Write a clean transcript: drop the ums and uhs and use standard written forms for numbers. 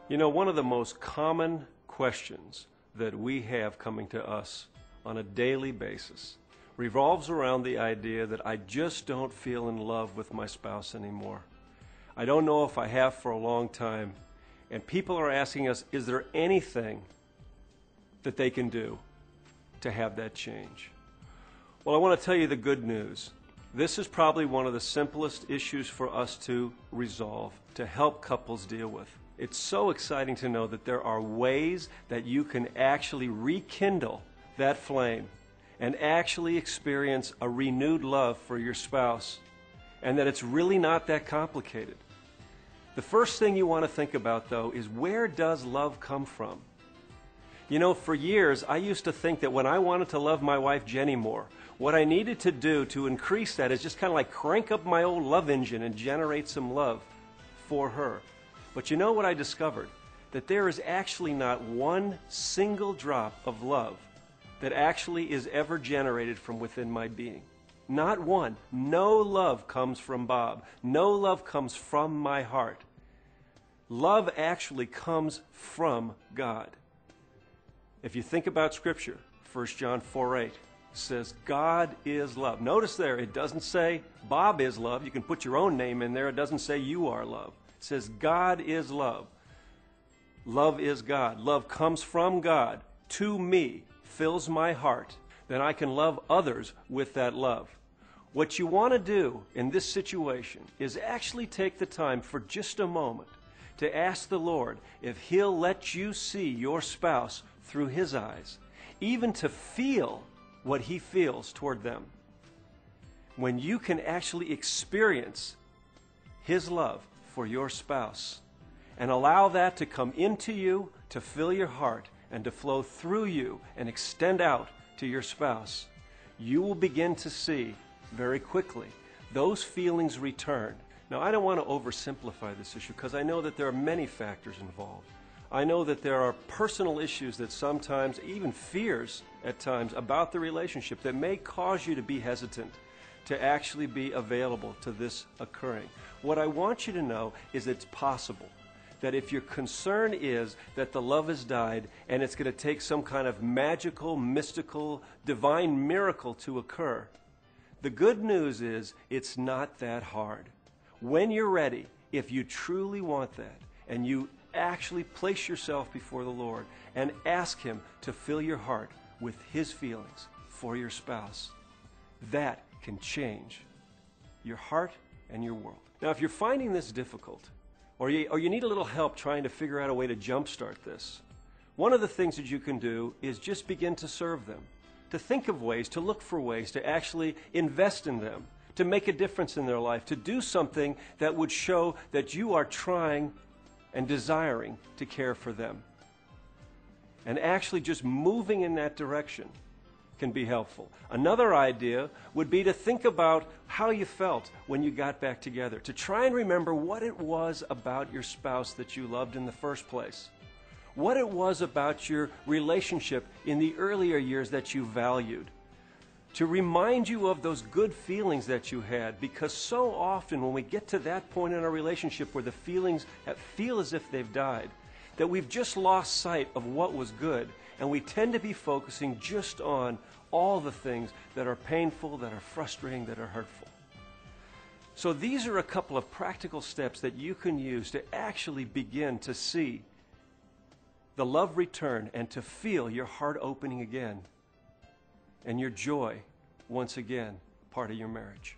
You know, one of the most common questions that we have coming to us on a daily basis revolves around the idea that I just don't feel in love with my spouse anymore. I don't know if I have for a long time. And people are asking us, is there anything that they can do to have that change? Well, I want to tell you the good news. This is probably one of the simplest issues for us to resolve, to help couples deal with. It's so exciting to know that there are ways that you can actually rekindle that flame and actually experience a renewed love for your spouse, and that it's really not that complicated. The first thing you want to think about, though, is where does love come from? You know, for years, I used to think that when I wanted to love my wife Jenny more, what I needed to do to increase that is just kind of like crank up my old love engine and generate some love for her. But you know what I discovered? That there is actually not one single drop of love that actually is ever generated from within my being. Not one. No love comes from Bob. No love comes from my heart. Love actually comes from God. If you think about Scripture, 1 John 4:8 says God is love. Notice there, it doesn't say Bob is love. You can put your own name in there. It doesn't say you are love. It says God is love. Love is God. Love comes from God to me, fills my heart. Then I can love others with that love. What you want to do in this situation is actually take the time for just a moment to ask the Lord if He'll let you see your spouse through His eyes, even to feel what He feels toward them. When you can actually experience His love for your spouse and allow that to come into you, to fill your heart, and to flow through you and extend out to your spouse, you will begin to see very quickly those feelings return. Now, I don't want to oversimplify this issue because I know that there are many factors involved. I know that there are personal issues that sometimes, even fears at times about the relationship that may cause you to be hesitant to actually be available to this occurring. What I want you to know is it's possible that if your concern is that the love has died and it's going to take some kind of magical, mystical, divine miracle to occur, the good news is it's not that hard. When you're ready, if you truly want that, and you actually place yourself before the Lord and ask Him to fill your heart with His feelings for your spouse, that can change your heart and your world. Now, if you're finding this difficult, or you need a little help trying to figure out a way to jumpstart this, one of the things that you can do is just begin to serve them, to think of ways, to look for ways to actually invest in them, to make a difference in their life, to do something that would show that you are trying and desiring to care for them. And actually just moving in that direction can be helpful. Another idea would be to think about how you felt when you got back together, to try and remember what it was about your spouse that you loved in the first place, what it was about your relationship in the earlier years that you valued, to remind you of those good feelings that you had, because so often when we get to that point in our relationship where the feelings feel as if they've died, that we've just lost sight of what was good, and we tend to be focusing just on all the things that are painful, that are frustrating, that are hurtful. So these are a couple of practical steps that you can use to actually begin to see the love return and to feel your heart opening again and your joy once again part of your marriage.